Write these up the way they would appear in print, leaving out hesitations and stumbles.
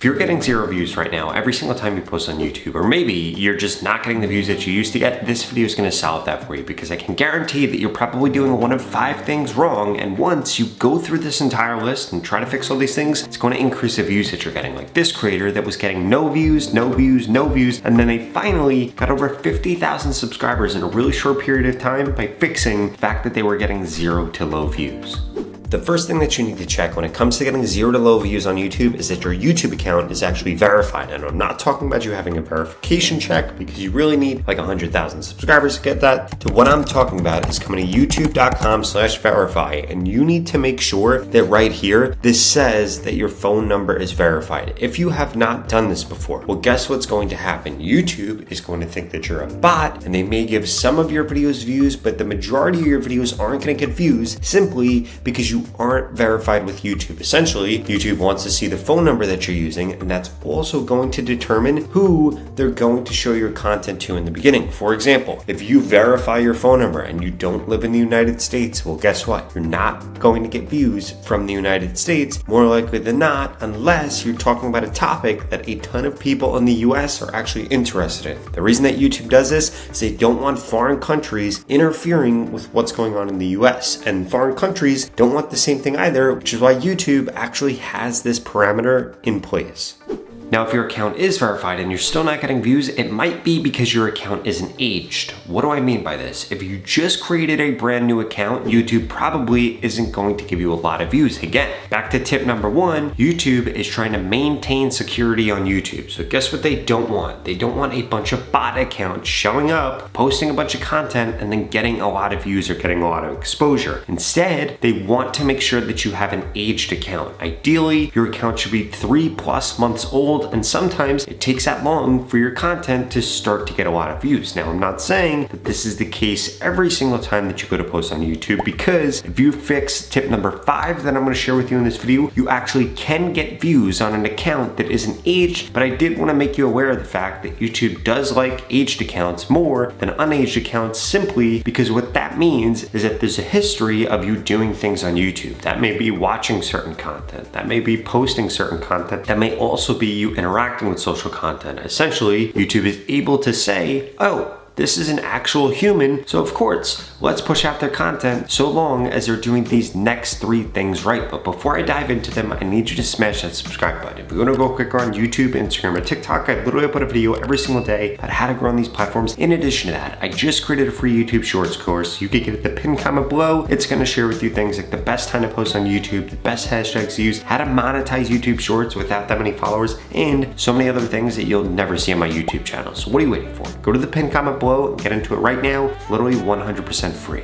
If you're getting 0 views right now every single time you post on YouTube, or maybe you're just not getting the views that you used to get, this video is going to solve that for you, because I can guarantee that you're probably doing one of 5 things wrong, and once you go through this entire list and try to fix all these things, it's going to increase the views that you're getting. Like this creator that was getting no views, no views, no views, and then they finally got over 50,000 subscribers in a really short period of time by fixing the fact that they were getting 0 to low views. The first thing that you need to check when it comes to getting 0 to low views on YouTube is that your YouTube account is actually verified. And I'm not talking about you having a verification check, because you really need like 100,000 subscribers to get that. To what I'm talking about is coming to youtube.com/verify, and you need to make sure that right here, this says that your phone number is verified. If you have not done this before, well, guess what's going to happen? YouTube is going to think that you're a bot, and they may give some of your videos views, but the majority of your videos aren't going to get views simply because you aren't verified with YouTube. Essentially, YouTube wants to see the phone number that you're using, and that's also going to determine who they're going to show your content to in the beginning. For example, if you verify your phone number and you don't live in the United States, well, guess what? You're not going to get views from the United States, more likely than not, unless you're talking about a topic that a ton of people in the US are actually interested in. The reason that YouTube does this is they don't want foreign countries interfering with what's going on in the US, and foreign countries don't want the same thing either, which is why YouTube actually has this parameter in place. Now, if your account is verified and you're still not getting views, it might be because your account isn't aged. What do I mean by this? If you just created a brand new account, YouTube probably isn't going to give you a lot of views. Again, back to tip number 1, YouTube is trying to maintain security on YouTube. So guess what they don't want? They don't want a bunch of bot accounts showing up, posting a bunch of content, and then getting a lot of views or getting a lot of exposure. Instead, they want to make sure that you have an aged account. Ideally, your account should be 3+ months old, and sometimes it takes that long for your content to start to get a lot of views. Now, I'm not saying that this is the case every single time that you go to post on YouTube, because if you fix tip number 5 that I'm going to share with you in this video, you actually can get views on an account that isn't aged. But I did want to make you aware of the fact that YouTube does like aged accounts more than unaged accounts, simply because what that means is that there's a history of you doing things on YouTube. That may be watching certain content, that may be posting certain content, that may also be you interacting with social content. Essentially, YouTube is able to say, oh, this is an actual human, so of course, let's push out their content so long as they're doing these next 3 things right. But before I dive into them, I need you to smash that subscribe button. If you're gonna go quicker on YouTube, Instagram, or TikTok, I literally put a video every single day about how to grow on these platforms. In addition to that, I just created a free YouTube Shorts course. You can get it at the pinned comment below. It's gonna share with you things like the best time to post on YouTube, the best hashtags to use, how to monetize YouTube Shorts without that many followers, and so many other things that you'll never see on my YouTube channel. So what are you waiting for? Go to the pinned comment below, get into it right now, literally 100% free.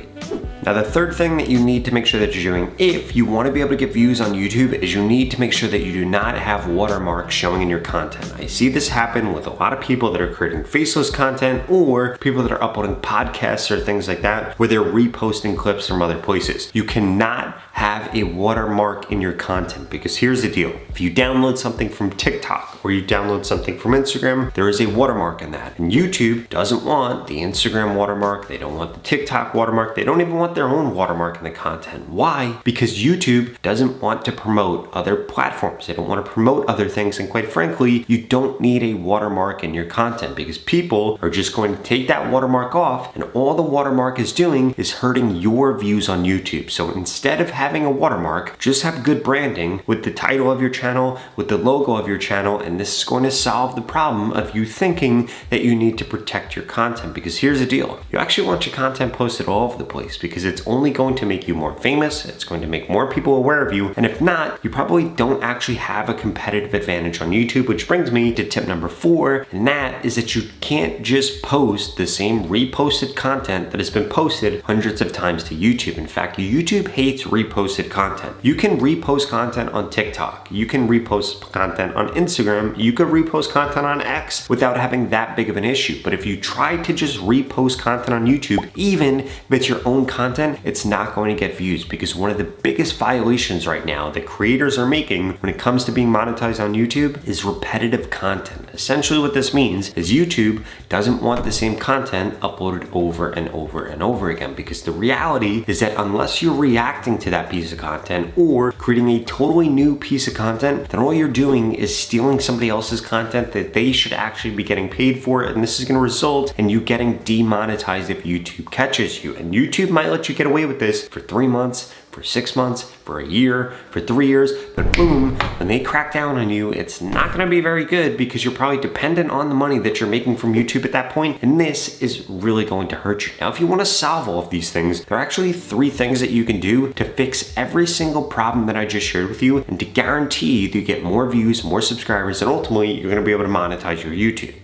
Now, the third thing that you need to make sure that you're doing if you want to be able to get views on YouTube is you need to make sure that you do not have watermarks showing in your content. I see this happen with a lot of people that are creating faceless content, or people that are uploading podcasts or things like that, where they're reposting clips from other places. You cannot have a watermark in your content, because here's the deal. If you download something from TikTok or you download something from Instagram, there is a watermark in that. And YouTube doesn't want the Instagram watermark, they don't want the TikTok watermark, they don't even want their own watermark in the content. Why? Because YouTube doesn't want to promote other platforms. They don't want to promote other things, and quite frankly, you don't need a watermark in your content, because people are just going to take that watermark off, and all the watermark is doing is hurting your views on YouTube. So instead of having a watermark, just have good branding with the title of your channel, with the logo of your channel, and this is going to solve the problem of you thinking that you need to protect your content. Because here's the deal, you actually want your content posted all over the place, because it's only going to make you more famous, it's going to make more people aware of you, and if not, you probably don't actually have a competitive advantage on YouTube, which brings me to tip number 4, and that is that you can't just post the same reposted content that has been posted hundreds of times to YouTube. In fact, YouTube hates reposted content. You can repost content on TikTok, you can repost content on Instagram, you could repost content on X without having that big of an issue. But if you try to just repost content on YouTube, even if it's your own content, content, it's not going to get views, because one of the biggest violations right now that creators are making when it comes to being monetized on YouTube is repetitive content. Essentially what this means is YouTube doesn't want the same content uploaded over and over and over again, because the reality is that unless you're reacting to that piece of content or creating a totally new piece of content, then all you're doing is stealing somebody else's content that they should actually be getting paid for, and this is going to result in you getting demonetized if YouTube catches you. And YouTube might let you get away with this for 3 months, for 6 months, for a year, for 3 years, but boom, when they crack down on you, it's not gonna be very good, because you're probably dependent on the money that you're making from YouTube at that point, and this is really going to hurt you. Now, if you wanna solve all of these things, there are actually 3 things that you can do to fix every single problem that I just shared with you, and to guarantee that you get more views, more subscribers, and ultimately, you're gonna be able to monetize your YouTube.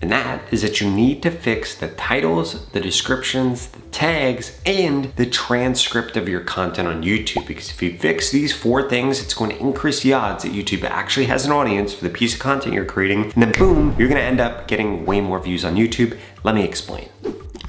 And that is that you need to fix the titles, the descriptions, the tags, and the transcript of your content on YouTube. Because if you fix these 4 things, it's going to increase the odds that YouTube actually has an audience for the piece of content you're creating. And then boom, you're gonna end up getting way more views on YouTube. Let me explain.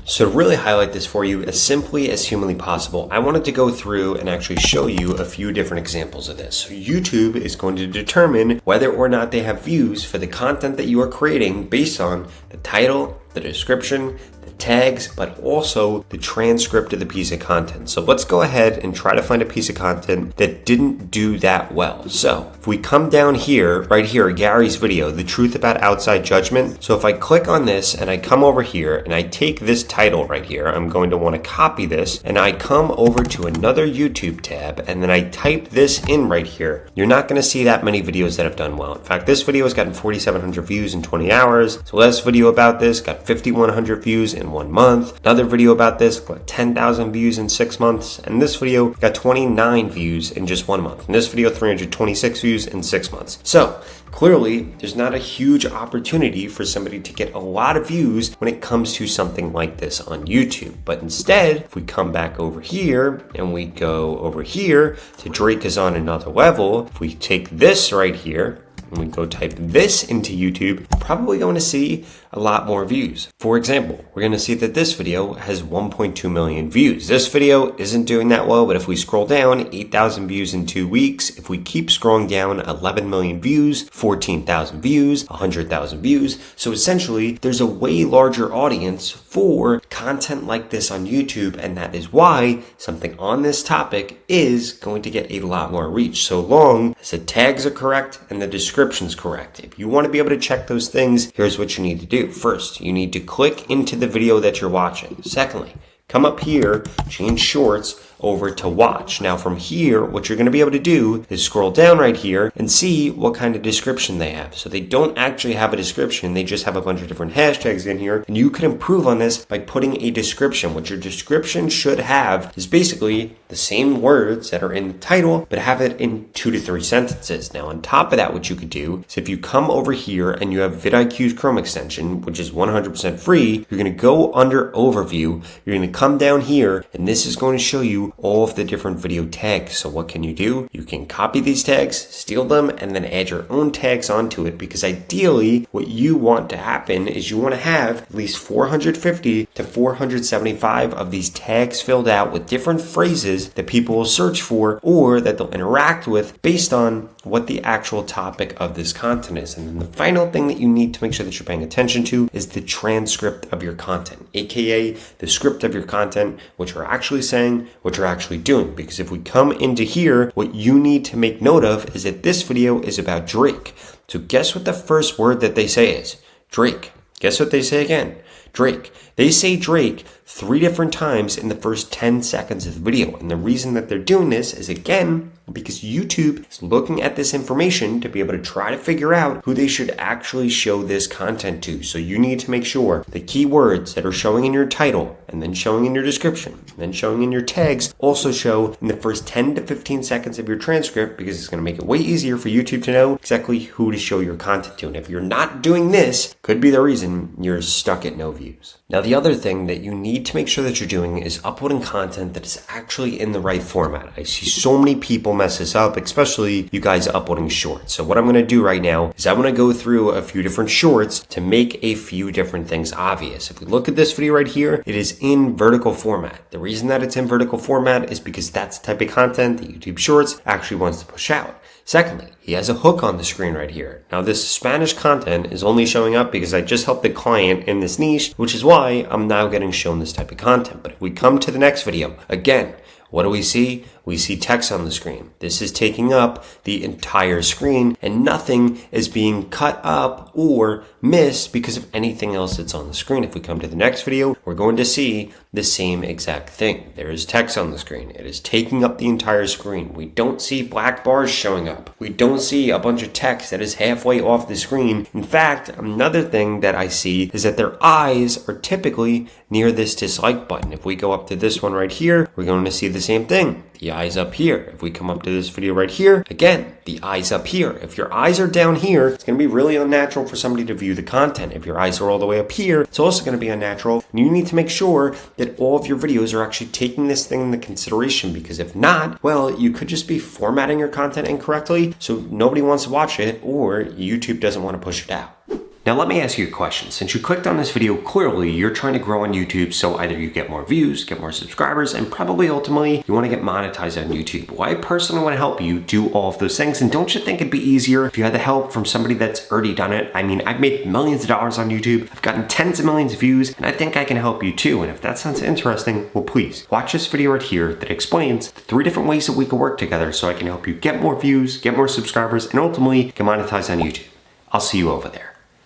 So to really highlight this for you as simply as humanly possible, I wanted to go through and actually show you a few different examples of this. So YouTube is going to determine whether or not they have views for the content that you are creating based on the title, the description, the tags, but also the transcript of the piece of content. So let's go ahead and try to find a piece of content that didn't do that well. So if we come down here, right here, Gary's video, The Truth About Outside Judgment. So if I click on this and I come over here and I take this title right here, I'm going to want to copy this, and I come over to another YouTube tab and then I type this in right here. You're not going to see that many videos that have done well. In fact, this video has gotten 4,700 views in 20 hours. So last video about this got 5,100 views in 1 month. Another video about this got 10,000 views in 6 months. And this video got 29 views in just 1 month. And this video, 326 views in 6 months. So clearly, there's not a huge opportunity for somebody to get a lot of views when it comes to something like this on YouTube. But instead, if we come back over here and we go over here to Drake is on Another Level, if we take this right here, and we go type this into YouTube, we're probably going to see a lot more views. For example, we're going to see that this video has 1.2 million views. This video isn't doing that well, but if we scroll down, 8,000 views in 2 weeks. If we keep scrolling down, 11 million views, 14,000 views, 100,000 views. So essentially, there's a way larger audience for content like this on YouTube, and that is why something on this topic is going to get a lot more reach, so long as the tags are correct and the description's correct. If you want to be able to check those things, here's what you need to do. First, you need to click into the video that you're watching. Secondly, come up here, change shorts over to watch. Now from here, what you're going to be able to do is scroll down right here and see what kind of description they have. So they don't actually have a description, they just have a bunch of different hashtags in here, and you can improve on this by putting a description. What your description should have is basically the same words that are in the title, but have it in 2 to 3 sentences. Now on top of that, what you could do is if you come over here and you have vidIQ's Chrome extension, which is 100% free, you're going to go under overview, you're going to come down here, and this is going to show you all of the different video tags. So what can you do? You can copy these tags, steal them, and then add your own tags onto it, because ideally what you want to happen is you want to have at least 450 to 475 of these tags filled out with different phrases that people will search for or that they'll interact with based on what the actual topic of this content is. And then the final thing that you need to make sure that you're paying attention to is the transcript of your content, aka the script of your content, what you're actually saying, what you're actually doing. Because if we come into here, what you need to make note of is that this video is about Drake. So guess what the first word that they say is? Drake. Guess what they say again? Drake. They say Drake 3 different times in the first 10 seconds of the video. And the reason that they're doing this is, again, because YouTube is looking at this information to be able to try to figure out who they should actually show this content to. So you need to make sure the keywords that are showing in your title and then showing in your description and then showing in your tags also show in the first 10 to 15 seconds of your transcript, because it's going to make it way easier for YouTube to know exactly who to show your content to. And if you're not doing this, could be the reason you're stuck at no views. Now, the other thing that you need to make sure that you're doing is uploading content that is actually in the right format. I see so many people mess this up, especially you guys uploading shorts. So what I'm going to do right now is I'm going to go through a few different shorts to make a few different things obvious. If we look at this video right here, it is in vertical format. The reason that it's in vertical format is because that's the type of content that YouTube Shorts actually wants to push out. Secondly, he has a hook on the screen right here. Now, this Spanish content is only showing up because I just helped the client in this niche, which is why I'm now getting shown this type of content. But if we come to the next video, again, what do we see? We see text on the screen. This is taking up the entire screen and nothing is being cut up or missed because of anything else that's on the screen. If we come to the next video, we're going to see the same exact thing. There is text on the screen. It is taking up the entire screen. We don't see black bars showing up. We don't see a bunch of text that is halfway off the screen. In fact, another thing that I see is that their eyes are typically near this dislike button. If we go up to this one right here, we're going to see the same thing. The eyes up here. If we come up to this video right here, again, the eyes up here. If your eyes are down here, it's going to be really unnatural for somebody to view the content. If your eyes are all the way up here, it's also going to be unnatural. And you need to make sure that all of your videos are actually taking this thing into consideration, because if not, well, you could just be formatting your content incorrectly, so nobody wants to watch it, or YouTube doesn't want to push it out. Now let me ask you a question. Since you clicked on this video, clearly you're trying to grow on YouTube, so either you get more views, get more subscribers, and probably ultimately you want to get monetized on YouTube. Well, I personally want to help you do all of those things, and don't you think it'd be easier if you had the help from somebody that's already done it? I mean, I've made millions of dollars on YouTube, I've gotten tens of millions of views, and I think I can help you too. And if that sounds interesting, well, please watch this video right here that explains the 3 different ways that we can work together so I can help you get more views, get more subscribers, and ultimately get monetized on YouTube. I'll see you over there.